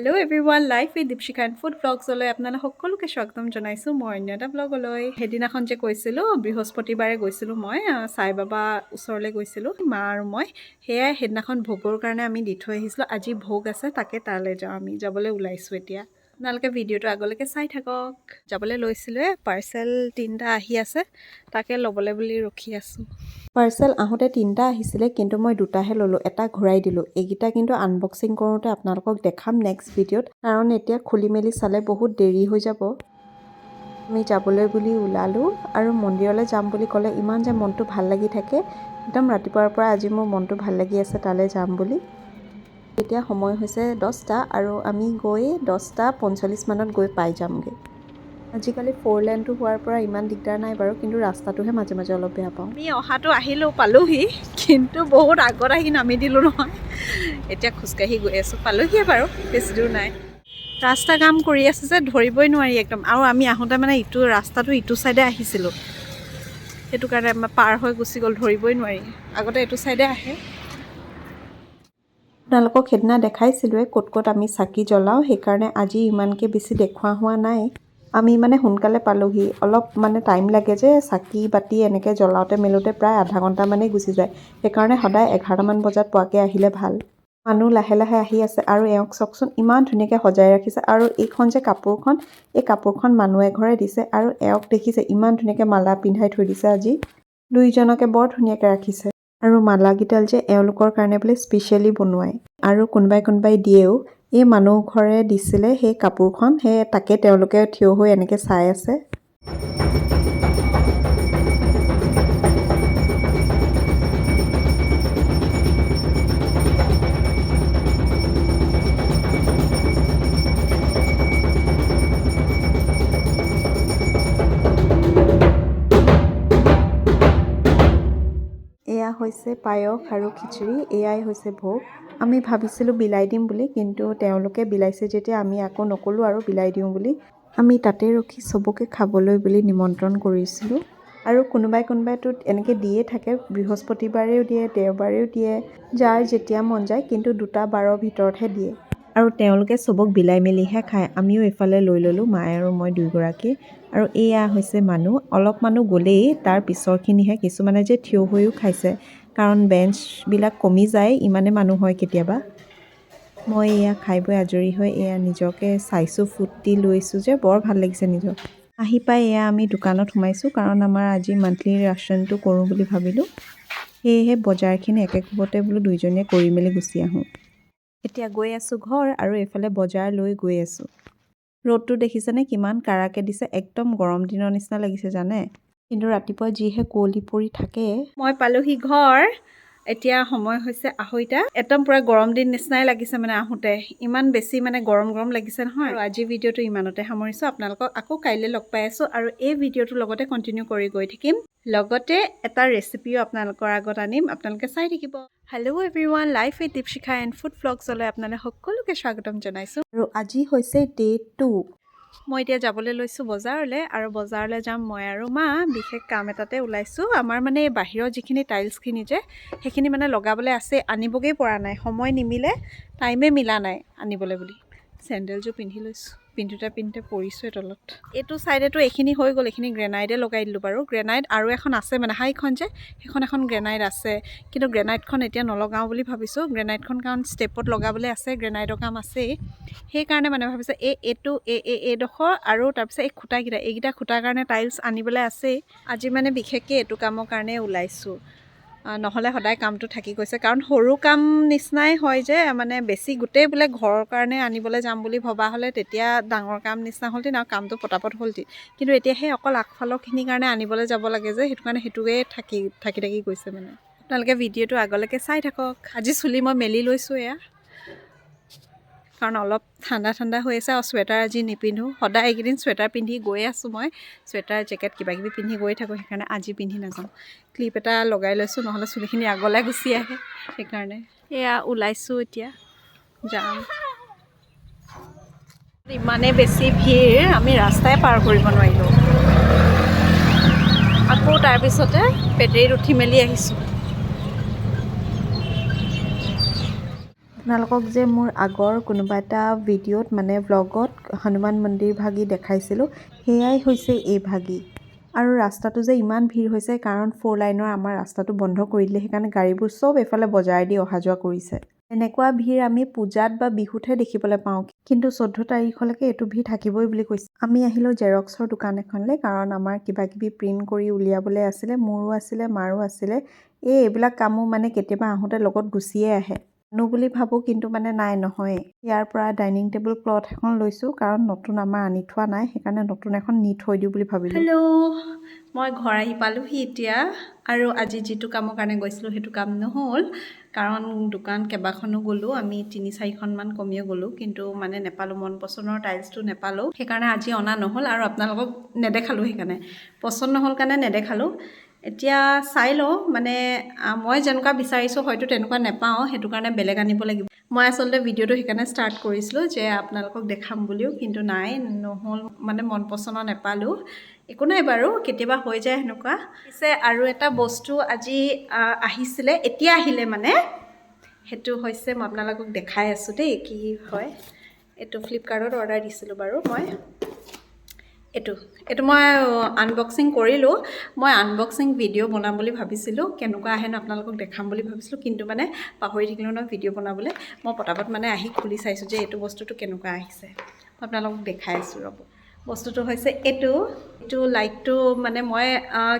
Hello' everyone, life with Dipshikha and food ব্লগছলৈ আপোনালোক সকলোকে স্বাগতম জনাইছোঁ। মই অন্য এটা ব্লগলৈ। সেইদিনাখন যে কৈছিলোঁ বৃহস্পতিবাৰে গৈছিলোঁ মই সাই বাবা ওচৰলৈ গৈছিলোঁ, মা আৰু মই। সেয়াই সেইদিনাখন ভোগৰ কাৰণে আমি দি থৈ আহিছিলোঁ। আজি ভোগ আছে, তাকে তালৈ যাওঁ, আমি যাবলৈ ওলাইছোঁ এতিয়া। আপোনালোকে ভিডিঅ'টো আগলৈকে চাই থাকক। যাবলৈ লৈছিলোঁৱে, পাৰ্চেল 3টা আহি আছে, তাকে ল'বলৈ বুলি ৰখি আছোঁ। পাৰ্চেল আহোঁতে 3টা আহিছিলে, কিন্তু মই 2টাহে ল'লোঁ, এটা ঘূৰাই দিলোঁ। এইকেইটা কিন্তু আনবক্সিং কৰোঁতে আপোনালোকক দেখাম নেক্সট ভিডিঅ'ত, কাৰণ এতিয়া খুলি মেলি চালে বহুত দেৰি হৈ যাব। আমি যাবলৈ বুলি ওলালোঁ আৰু মন্দিৰলৈ যাম বুলি ক'লে ইমান যে মনটো ভাল লাগি থাকে। একদম ৰাতিপুৱাৰ পৰা আজি মোৰ মনটো ভাল লাগি আছে তালৈ যাম বুলি। এতিয়া সময় হৈছে 10টা আৰু আমি গৈ 10:45 মানত গৈ পাই যামগৈ। আজিকালি 4 লেনটো হোৱাৰ পৰা ইমান দিগদাৰ নাই বাৰু, কিন্তু ৰাস্তাটোহে মাজে মাজে অলপ বেয়া পাওঁ। আমি অহাটো আহিলোঁ, পালোহি, কিন্তু বহুত আগত আহি নামি দিলোঁ নহয়। এতিয়া খোজকাঢ়ি গৈ আছোঁ, পালোহিয়ে বাৰু, বেছি দূৰ নাই। ৰাস্তা কাম কৰি আছে যে ধৰিবই নোৱাৰি একদম। আৰু আমি আহোঁতে মানে ৰাস্তাটো ইটো ছাইডে আহিছিলোঁ, সেইটো কাৰণে পাৰ হৈ গুচি গ'ল, ধৰিবই নোৱাৰি। আগতে এইটো ছাইডে আহে। আপোনালোকক সেইদিনা দেখাইছিলোঁৱে ক'ত ক'ত আমি চাকি জ্বলাওঁ, সেইকাৰণে আজি ইমানকৈ বেছি দেখুওৱা হোৱা নাই। আমি মানে সোনকালে পালোহি, অলপ মানে টাইম লাগে যে চাকি বাতি এনেকৈ জ্বলাওঁতে মেলোঁতে প্ৰায় আধা ঘণ্টামানেই গুচি যায়। সেইকাৰণে সদায় 11মান বজাত পোৱাকৈ আহিলে ভাল। মানুহ লাহে লাহে আহি আছে আৰু এওঁক চাওকচোন ইমান ধুনীয়াকৈ সজাই ৰাখিছে। আৰু এইখন যে কাপোৰখন, এই কাপোৰখন মানুহ এঘৰে দিছে আৰু এওঁক দেখিছে ইমান ধুনীয়াকৈ মালা পিন্ধাই থৈ দিছে। আজি দুইজনকে বৰ ধুনীয়াকৈ ৰাখিছে। আৰু মালাকেইডাল যে এওঁলোকৰ কাৰণে বোলে স্পেচিয়েলি বনোৱাই, আৰু কোনোবাই দিয়েও। এই মানুহ ঘৰে দিছিলে সেই কাপোৰখন, তাকে তেওঁলোকে থিয় হৈ এনেকৈ চাই আছে। এয়া হৈছে পায়স আৰু খিচিৰি, এয়াই হৈছে ভোগ। আমি ভাবিছিলোঁ বিলাই দিম বুলি, কিন্তু তেওঁলোকে বিলাইছে যেতিয়া আমি আকৌ নক'লোঁ আৰু বিলাই দিওঁ বুলি। আমি তাতে ৰখি চবকে খাবলৈ বুলি নিমন্ত্ৰণ কৰিছিলোঁ। আৰু কোনোবাইতো এনেকৈ দিয়ে থাকে, বৃহস্পতিবাৰেও দিয়ে, দেওবাৰেও দিয়ে, যাৰ যেতিয়া মন যায়, কিন্তু 2টা বাৰৰ ভিতৰতহে দিয়ে। আৰু তেওঁলোকে চবক বিলাই মেলিহে খায়। আমিও এইফালে লৈ ল'লোঁ, মায়ে আৰু মই দুয়োগৰাকী। আৰু এয়া হৈছে মানুহ, অলপ মানুহ গ'লেই, তাৰ পিছৰখিনিহে। কিছুমানে যে থিয় হৈও খাইছে, কাৰণ বেঞ্চবিলাক কমি যায়, ইমানে মানুহ হয় কেতিয়াবা। মই এয়া খাই বৈ আজৰি হৈ এয়া নিজকে চাইছোঁ, ফুটি লৈছোঁ যে বৰ ভাল লাগিছে নিজক। আহি পাই এয়া আমি দোকানত সোমাইছোঁ, কাৰণ আমাৰ আজি মান্থলি ৰাচনটো কৰোঁ বুলি ভাবিলোঁ। সেয়েহে বজাৰখিনি একে কোবতে বোলো দুইজনীয়ে কৰি মেলি গুচি আহোঁ। এতিয়া গৈ আছোঁ ঘৰ, আৰু এইফালে বজাৰ লৈ গৈ আছোঁ। ৰ'দটো দেখিছেনে কিমান কাৰাকৈ দিছে, একদম গৰম দিনৰ নিচিনা লাগিছে জানে। কিন্তু ৰাতিপুৱা যিহে কুঁৱলী পৰি থাকে। মই পালোহি ঘৰ, এতিয়া সময় হৈছে 2:30। একদম পূৰা গৰম দিন নিচিনাই লাগিছে মানে আহোঁতে, ইমান বেছি মানে গৰম লাগিছে নহয়। আৰু আজি ভিডিঅ'টো ইমানতে সামৰিছোঁ, আপোনালোকক আকৌ কাইলৈ লগ পাই আছোঁ, আৰু এই ভিডিঅ'টোৰ লগতে কণ্টিনিউ কৰি গৈ থাকিম। লগতে এটা ৰেচিপিও আপোনালোকৰ আগত আনিম, আপোনালোকে চাই থাকিব। Hello' everyone, life with Dipshikha and food ব্লগছলৈ আপোনালোক সকলোকে স্বাগতম জনাইছোঁ। আৰু আজি হৈছে Day 2। মই এতিয়া যাবলৈ লৈছোঁ বজাৰলৈ, আৰু বজাৰলৈ যাম মই আৰু মা। বিশেষ কাম এটাতে ওলাইছোঁ। আমাৰ মানে এই বাহিৰৰ যিখিনি টাইলছখিনি যে, সেইখিনি মানে লগাবলৈ আছে, আনিবগৈ পৰা নাই, সময় নিমিলে, টাইমে মিলা নাই আনিবলৈ বুলি। চেণ্ডেলযোৰ পিন্ধি লৈছোঁ, পিন্ধোতে পৰিছোঁৱে তলত। এইটো ছাইডেতো এইখিনি হৈ গ'ল, এইখিনি গ্ৰেনাইটে লগাই দিলোঁ বাৰু। গ্ৰেনাইট আৰু এখন আছে মানে হাইখন যে, সেইখন এখন গ্ৰেনাইট আছে, কিন্তু গ্ৰেনাইটখন এতিয়া নলগাওঁ বুলি ভাবিছোঁ। গ্ৰেনাইটখন কাৰণ ষ্টেপত লগাবলৈ আছে, গ্ৰেনাইটৰ কাম আছেই। সেইকাৰণে মানে ভাবিছোঁ এইডোখৰ আৰু তাৰপিছত এই খুঁটাকেইটা, এইকেইটা খুঁটাৰ কাৰণে টাইলছ আনিবলৈ আছেই। আজি মানে বিশেষকৈ এইটো কামৰ কাৰণে ওলাইছোঁ, নহ'লে সদায় কামটো থাকি গৈছে। কাৰণ সৰু কাম নিচিনাই হয় যে, মানে বেছি গোটেই বোলে ঘৰৰ কাৰণে আনিবলৈ যাম বুলি ভবা হ'লে তেতিয়া ডাঙৰ কাম নিচিনা হ'ল আৰু কামটো পটাপট হ'ল। কিন্তু এতিয়া সেই অকল আগফালৰখিনিৰ কাৰণে আনিবলৈ যাব লাগে যে, সেইটো কাৰণে সেইটোৱে থাকি গৈছে মানে। আপোনালোকে ভিডিঅ'টো আগলৈকে চাই থাকক। আজি চুলি মই মেলি লৈছোঁ এয়া, কাৰণ অলপ ঠাণ্ডা হৈ আছে, আৰু চুৱেটাৰ আজি নিপিন্ধোঁ। সদায় এইকেইদিন চুৱেটাৰ পিন্ধি গৈ আছোঁ মই, চুৱেটাৰ জেকেট কিবাকিবি পিন্ধি গৈ থাকোঁ, সেইকাৰণে আজি পিন্ধি নাযাওঁ। ক্লিপ এটা লগাই লৈছোঁ, নহ'লে চুলিখিনি আগলৈ গুচি আহে, সেইকাৰণে। এয়া ওলাইছোঁ, এতিয়া যাম। ইমানেই বেছি ভিৰ, আমি ৰাস্তাই পাৰ কৰিব নোৱাৰিলোঁ। আকৌ তাৰপিছতে বেটেৰীত উঠি মেলি আহিছোঁ। আপোনালোকক যে মোৰ আগৰ কোনোবা এটা ভিডিঅ'ত মানে ভ্লগত হনুমান মন্দিৰ ভাগি দেখাইছিলোঁ, সেয়াই হৈছে এই ভাগি। আৰু ৰাস্তাটো যে ইমান ভিৰ হৈছে কাৰণ 4 লাইনৰ আমাৰ ৰাস্তাটো বন্ধ কৰি দিলে, সেইকাৰণে গাড়ীবোৰ চব এইফালে বজাৰেদি অহা যোৱা কৰিছে। এনেকুৱা ভিৰ আমি পূজাত বা বিহুতহে দেখিবলৈ পাওঁ, কিন্তু 14 তাৰিখলৈকে এইটো ভিৰ থাকিবই বুলি কৈছে। আমি আহিলোঁ জেৰক্সৰ দোকান এখনলৈ, কাৰণ আমাৰ কিবা কিবি প্ৰিণ্ট কৰি উলিয়াবলৈ আছিলে, মোৰো আছিলে, মাৰো আছিলে। এইবিলাক কামো মানে কেতিয়াবা আহোঁতে লগত গুচিয়ে আহে। আনো বুলি ভাবোঁ, কিন্তু মানে নহয়। ইয়াৰ পৰা ডাইনিং টেবুল ক্লথ এখন লৈছোঁ, কাৰণ নতুন আমাৰ আনি থোৱা নাই, সেইকাৰণে নতুন এখন নি থৈ দিওঁ বুলি ভাবিলোঁ। হেল্ল', মই ঘৰ আহি পালোহি এতিয়া। আৰু আজি যিটো কামৰ কাৰণে গৈছিলোঁ সেইটো কাম নহ'ল, কাৰণ দোকান কেইবাখনো গ'লোঁ, আমি 3-4খনমান কমিয়ে গ'লোঁ, কিন্তু মানে নেপালোঁ, মন পচন্দৰ টাইলছটো নেপালোঁ, সেইকাৰণে আজি অনা নহ'ল আৰু আপোনালোকক নেদেখালোঁ। সেইকাৰণে পচন্দ নহ'ল কাৰণে নেদেখালোঁ। এতিয়া চাই লওঁ, মানে মই যেনেকুৱা বিচাৰিছোঁ হয়তো তেনেকুৱা নেপাওঁ, সেইটো কাৰণে বেলেগ আনিব লাগিব। মই আচলতে ভিডিঅ'টো সেইকাৰণে ষ্টাৰ্ট কৰিছিলোঁ যে আপোনালোকক দেখাম বুলিও, কিন্তু নাই, নহ'ল, মানে মন পচন্দৰ নেপালোঁ। একো নাই বাৰু, কেতিয়াবা হৈ যায় সেনেকুৱা। পিছে আৰু এটা বস্তু আজি আহিছিলে, এতিয়া আহিলে মানে, সেইটো হৈছে, মই আপোনালোকক দেখাই আছোঁ দেই কি হয়। এইটো ফ্লিপকাৰ্টত অৰ্ডাৰ দিছিলোঁ বাৰু মই। এইটো মই আনবক্সিং কৰিলোঁ। মই আনবক্সিং ভিডিঅ' বনাম বুলি ভাবিছিলোঁ, কেনেকুৱা আহেনো আপোনালোকক দেখাম বুলি ভাবিছিলোঁ, কিন্তু মানে পাহৰি থাকিলোঁ ন ভিডিঅ' বনাবলৈ। মই পটাপট মানে আহি খুলি চাইছোঁ যে এইটো বস্তুটো কেনেকুৱা আহিছে। মই আপোনালোকক দেখাই আছোঁ ৰ'ব। বস্তুটো হৈছে এইটো লাইটটো, মানে মই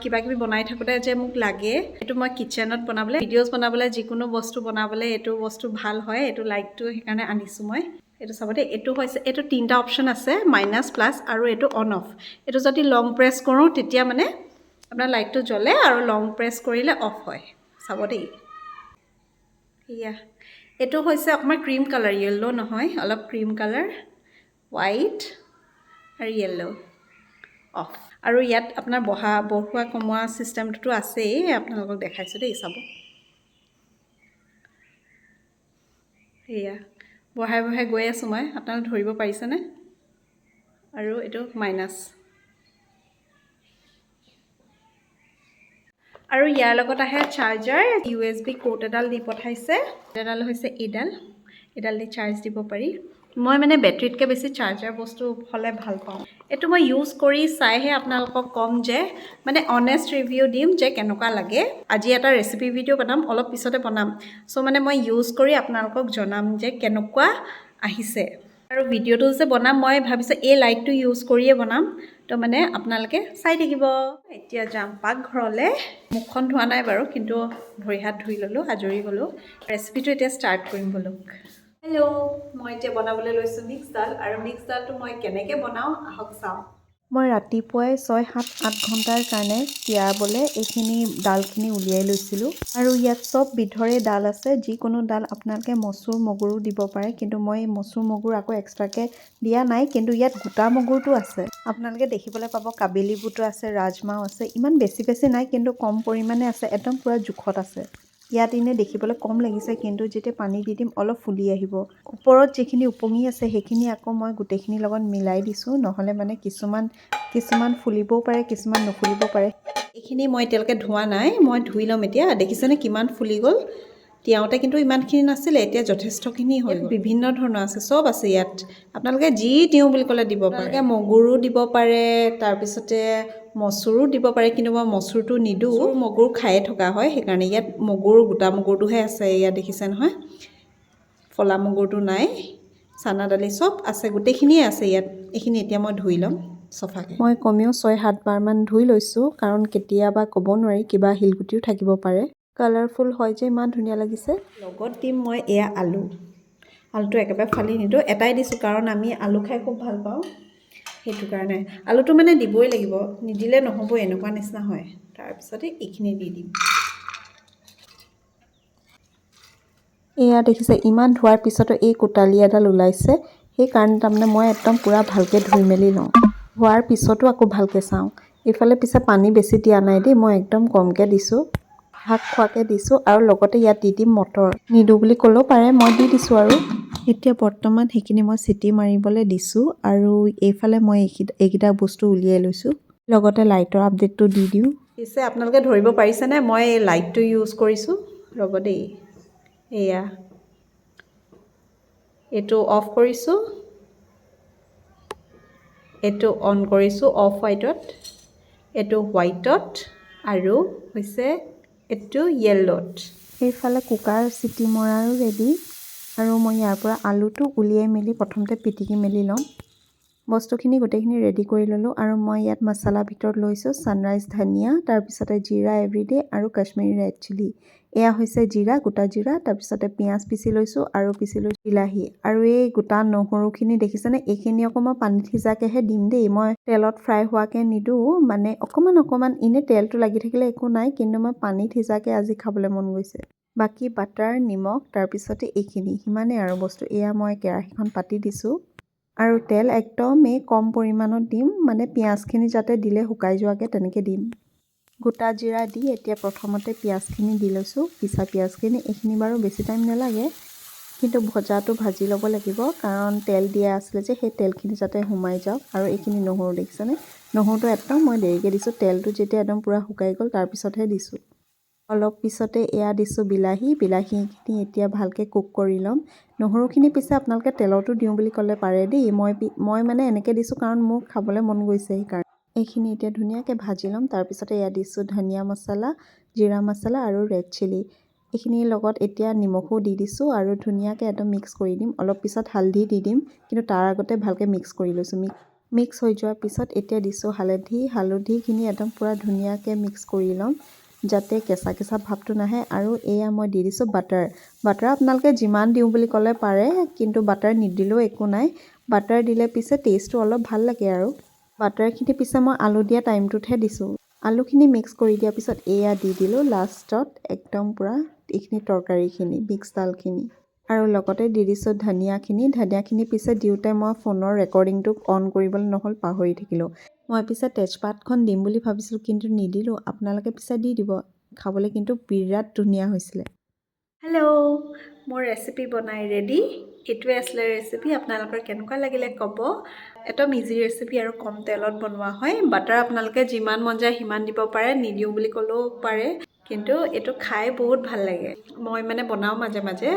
কিবা কিবি বনাই থাকোঁতে যে মোক লাগে, এইটো মই কিটচেনত বনাবলৈ, ভিডিঅ'জ বনাবলৈ, যিকোনো বস্তু বনাবলৈ এইটো বস্তু ভাল হয়। এইটো লাইটটো সেইকাৰণে আনিছোঁ মই। এইটো চাব দেই, এইটো হৈছে, এইটো 3টা অপশ্যন আছে, মাইনাছ, প্লাছ আৰু এইটো অন অফ। এইটো যদি লং প্ৰেছ কৰোঁ তেতিয়া মানে আপোনাৰ লাইটটো জ্বলে, আৰু লং প্ৰেছ কৰিলে অফ হয়। চাব দেই, এয়া এইটো হৈছে অকণমান ক্ৰীম কালাৰ, য়েল্ল' নহয়, অলপ ক্ৰীম কালাৰ, হোৱাইট আৰু য়েল্ল', অফ। আৰু ইয়াত আপোনাৰ বঢ়োৱা কমোৱা ছিষ্টেমটোতো আছেই, আপোনালোকক দেখাইছোঁ দেই, চাব। এয়া বঢ়াই বঢ়াই গৈ আছোঁ মই, আপোনালোকে ধৰিব পাৰিছেনে? আৰু এইটো মাইনাছ। আৰু ইয়াৰ লগত আহে চাৰ্জাৰ, USB ক'ড এডাল দি পঠাইছে। এডাল হৈছে এইডাল দি চাৰ্জ দিব পাৰি। মই মানে বেটাৰীতকৈ বেছি চাৰ্জাৰ বস্তু হ'লে ভাল পাওঁ। এইটো মই ইউজ কৰি চাইহে আপোনালোকক ক'ম যে, মানে অনেষ্ট ৰিভিউ দিম যে কেনেকুৱা লাগে। আজি এটা ৰেচিপি ভিডিঅ' বনাম, অলপ পিছতে বনাম। চ' মানে মই ইউজ কৰি আপোনালোকক জনাম যে কেনেকুৱা আহিছে। আৰু ভিডিঅ'টো যে বনাম, মই ভাবিছোঁ এই লাইটটো ইউজ কৰিয়ে বনাম, তো মানে আপোনালোকে চাই থাকিব। এতিয়া যাম পাকঘৰলৈ। মুখখন ধোৱা নাই বাৰু, কিন্তু ভৰি হাত ধুই ল'লোঁ, আজৰি হ'লোঁ। ৰেচিপিটো এতিয়া ষ্টাৰ্ট কৰিম ব'লক। হেল্ল', মই এতিয়া বনাবলৈ লৈছোঁ মিক্স ডাল, আৰু মিক্স ডালটো মই কেনেকৈ বনাওঁ আহক চাওঁ। মই ৰাতিপুৱাই 6-7-8 ঘণ্টাৰ কাৰণে তিয়াবলৈ এইখিনি ডালখিনি উলিয়াই লৈছিলোঁ। আৰু ইয়াত চব বিধৰে ডাল আছে, যিকোনো ডাল আপোনালোকে মচুৰ মগুৰো দিব পাৰে, কিন্তু মই মচুৰ মগুৰ আকৌ এক্সট্ৰাকৈ দিয়া নাই, কিন্তু ইয়াত গোটা মগুৰটো আছে। আপোনালোকে দেখিবলৈ পাব কাবেলি বুটো আছে, ৰাজমাও আছে, ইমান বেছি নাই, কিন্তু কম পৰিমাণে আছে, একদম পূৰা জোখত আছে। ইয়াত এনেই দেখিবলৈ কম লাগিছে, কিন্তু যেতিয়া পানী দি দিম অলপ ফুলি আহিব। ওপৰত যিখিনি উপঙি আছে সেইখিনি আকৌ মই গোটেইখিনিৰ লগত মিলাই দিছোঁ, নহ'লে মানে কিছুমান ফুলিবও পাৰে, কিছুমান নুফুলিবও পাৰে। এইখিনি মই এতিয়ালৈকে ধোৱা নাই, মই ধুই ল'ম এতিয়া। দেখিছেনে কিমান ফুলি গ'ল? তিয়াওঁতে কিন্তু ইমানখিনি নাছিলে, এতিয়া যথেষ্টখিনি হ'ল। বিভিন্ন ধৰণৰ আছে, চব আছে ইয়াত। আপোনালোকে যি দিওঁ বুলি ক'লে দিব পাৰে। আপোনালোকে মগুৰো দিব পাৰে, তাৰপিছতে মচুৰো দিব পাৰে, কিন্তু মই মচুৰটো নিদিওঁ, মগুৰ খায়ে থকা হয়, সেইকাৰণে ইয়াত গোটা মগুৰটোহে আছে। ইয়াত দেখিছে নহয়, ফলা মগুৰটো নাই। চানা দালি চব আছে, গোটেইখিনিয়ে আছে ইয়াত। এইখিনি এতিয়া মই ধুই ল'ম চফাকৈ। মই কমেও 6-7 বাৰমান ধুই লৈছোঁ, কাৰণ কেতিয়াবা ক'ব নোৱাৰি, কিবা শিলগুটিও থাকিব পাৰে। কালাৰফুল হয় যে ইমান ধুনীয়া লাগিছে। লগত দিম মই এয়া আলুটো একেবাৰে ফালি নিদিওঁ, এটাই দিছোঁ, কাৰণ আমি আলু খাই খুব ভাল পাওঁ, সেইটো কাৰণে। আলুটো মানে দিবই লাগিব, নিদিলে নহ'ব, এনেকুৱা নিচিনা হয়। তাৰপিছতে এইখিনি দি দিম। এয়া দেখিছে, ইমান ধোৱাৰ পিছতো এই কোটালি এডাল ওলাইছে, সেইকাৰণে তাৰমানে মই একদম পূৰা ভালকৈ ধুই মেলি লওঁ। ধোৱাৰ পিছতো আকৌ ভালকৈ চাওঁ। এইফালে পিছে পানী বেছি দিয়া নাই দেই, মই একদম কমকৈ দিছোঁ, ভাগ খোৱাকৈ দিছোঁ। আৰু লগতে ইয়াত দি দিম মটৰ, নিদিওঁ বুলি ক'লেও পাৰে, মই দি দিছোঁ। আৰু এতিয়া বৰ্তমান সেইখিনি মই চিটি মাৰিবলৈ দিছোঁ, আৰু এইফালে মই এইকেইটা বস্তু উলিয়াই লৈছোঁ। লগতে লাইটৰ আপডেটটো দি দিওঁ। পিছে আপোনালোকে ধৰিব পাৰিছেনে মই লাইটটো ইউজ কৰিছোঁ? ৰ'ব দেই, এয়া এইটো অফ কৰিছোঁ, এইটো অন কৰিছোঁ অফ হোৱাইটত, এইটো হোৱাইটত আৰু হৈছে এইটো য়েল্লত। এইফালে কুকাৰ চিটি মৰাৰো ৰেডি আৰু মই ইয়াৰ পৰা আলুটো উলিয়াই মেলি প্ৰথমতে পিটিকি মেলি ল'ম। বস্তুখিনি গোটেইখিনি ৰেডি কৰি ল'লোঁ আৰু মই ইয়াত মছলা ভিতৰত লৈছোঁ ছানৰাইজ ধনিয়া, তাৰপিছতে জিৰা এভৰিডে আৰু কাশ্মীৰী ৰেড চিলি। এয়া হৈছে জিৰা, গোটা জিৰা, তাৰপিছতে পিঁয়াজ পিচি লৈছোঁ আৰু পিচি লৈছোঁ বিলাহী আৰু এই গোটা নহৰুখিনি দেখিছেনে, এইখিনি আকৌ মই পানীত সিজাকেহে দিম দেই, মই তেলত ফ্ৰাই হোৱাকৈ নিদিওঁ, মানে অকণমান এনেই তেলটো লাগি থাকিলে একো নাই, কিন্তু মই পানীত সিজাকৈ আজি খাবলৈ মন গৈছে। বাকী বাটাৰ, নিমখ, তাৰপিছতে এইখিনি সিমানেই আৰু বস্তু। এয়া মই কেৰাহীখন পাতি দিছোঁ আৰু তেল একদমেই কম পৰিমাণত দিম, মানে পিঁয়াজখিনি যাতে দিলে শুকাই যোৱাকৈ তেনেকৈ দিম। গোটা জিৰা দি এতিয়া প্ৰথমতে পিঁয়াজখিনি দি লৈছোঁ, পিছা পিঁয়াজখিনি। এইখিনি বাৰু বেছি টাইম নালাগে, কিন্তু ভজাটো ভাজি ল'ব লাগিব, কাৰণ তেল দিয়া আছিলে যে সেই তেলখিনি যাতে সোমাই যাওক। আৰু এইখিনি নহৰু দেখিছেনে, নহৰুটো একদম মই দেৰিকৈ দিছোঁ, তেলটো যেতিয়া একদম পূৰা শুকাই গ'ল তাৰপিছতহে দিছোঁ। অলপ পিছতে এয়া দিছোঁ বিলাহীখিনি এতিয়া ভালকৈ কুক কৰি ল'ম। নহৰুখিনি পিছে আপোনালোকে তেলতো দিওঁ বুলি ক'লে পাৰে দেই, মই মানে এনেকৈ দিছোঁ কাৰণ মোৰ খাবলৈ মন গৈছে সেইকাৰণে। এইখিনি এতিয়া ধুনীয়াকৈ ভাজি ল'ম। তাৰপিছতে এয়া দিছোঁ ধনিয়া মছলা, জিৰা মছলা আৰু ৰেড চিলি। এইখিনিৰ লগত এতিয়া নিমখো দি দিছোঁ আৰু ধুনীয়াকৈ একদম মিক্স কৰি দিম। অলপ পিছত হালধি দি দিম, কিন্তু তাৰ আগতে ভালকৈ মিক্স কৰি লৈছোঁ। মিক্স হৈ যোৱাৰ পিছত এতিয়া দিছোঁ হালধিখিনি একদম পূৰা ধুনীয়াকৈ মিক্স কৰি ল'ম, যাতে কেঁচা কেঁচা ভাৱটো নাহে। আৰু এয়া মই দি দিছোঁ বাটাৰ আপোনালোকে যিমান দিওঁ বুলি ক'লে পাৰে, কিন্তু বাটাৰ নিদিলেও একো নাই। বাটাৰ দিলে পিছে টেষ্টটো অলপ ভাল লাগে আৰু। বাটাৰখিনি পিছে মই আলু দিয়া টাইমটোতহে দিছোঁ। আলুখিনি মিক্স কৰি দিয়াৰ পিছত এয়া দি দিলোঁ লাষ্টত একদম পূৰা এইখিনি তৰকাৰীখিনি, মিক্স ডালখিনি। আৰু লগতে দি দিছোঁ ধনিয়াখিনি পিছে দিওঁতে মই ফোনৰ ৰেকৰ্ডিংটো অন কৰিবলৈ নহ'ল, পাহৰি থাকিলোঁ। মই পিছে তেজপাতখন দিম বুলি ভাবিছিলোঁ, কিন্তু নিদিলোঁ। আপোনালোকে পিছে দি দিব, খাবলৈ কিন্তু বিৰাট ধুনীয়া হৈছিলে। হেল্ল', মোৰ ৰেচিপি বনাই ৰেডি। এইটোৱে আছিলে ৰেচিপি। আপোনালোকৰ কেনেকুৱা লাগিলে ক'ব। একদম ইজি ৰেচিপি আৰু কম তেলত বনোৱা হয়। বাটাৰ আপোনালোকে যিমান মন যায় সিমান দিব পাৰে, নিদিওঁ বুলি ক'লেও পাৰে, কিন্তু এইটো খাই বহুত ভাল লাগে। মই মানে বনাওঁ মাজে মাজে,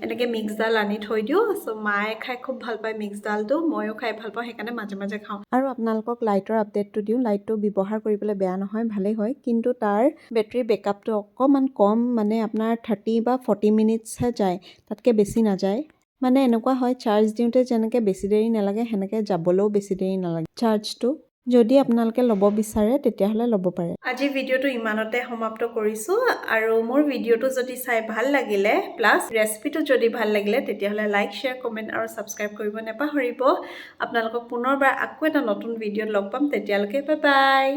এনেকৈ মিক্স ডাল আনি থৈ দিওঁ। চ' মায়ে খাই খুব ভাল পায় মিক্স ডালটো, ময়ো খাই ভাল পাওঁ, সেইকাৰণে মাজে মাজে খাওঁ। আৰু আপোনালোকক লাইটৰ আপডেটটো দিওঁ। লাইটটো ব্যৱহাৰ কৰিবলৈ বেয়া নহয়, ভালেই হয়, কিন্তু তাৰ বেটেৰী বেকআপটো অকণমান কম, মানে আপোনাৰ 30 বা 40 মিনিটছহে যায়, তাতকৈ বেছি নাযায়। মানে এনেকুৱা হয়, চাৰ্জ দিওঁতে যেনেকৈ বেছি দেৰি নালাগে, সেনেকৈ যাবলৈও বেছি দেৰি নালাগে চাৰ্জটো। যদি আপোনালোকে ল'ব বিচাৰে তেতিয়াহ'লে ল'ব পাৰে। আজি ভিডিঅ'টো ইমানতে সমাপ্ত কৰিছোঁ। আৰু মোৰ ভিডিঅ'টো যদি চাই ভাল লাগিলে, প্লাছ ৰেচিপিটো যদি ভাল লাগিলে, তেতিয়াহ'লে লাইক, শ্বেয়াৰ, কমেণ্ট আৰু ছাবস্ক্ৰাইব কৰিব নাপাহৰিব। আপোনালোকক পুনৰবাৰ আকৌ এটা নতুন ভিডিঅ'ত লগ পাম, তেতিয়ালৈকে বাই বাই।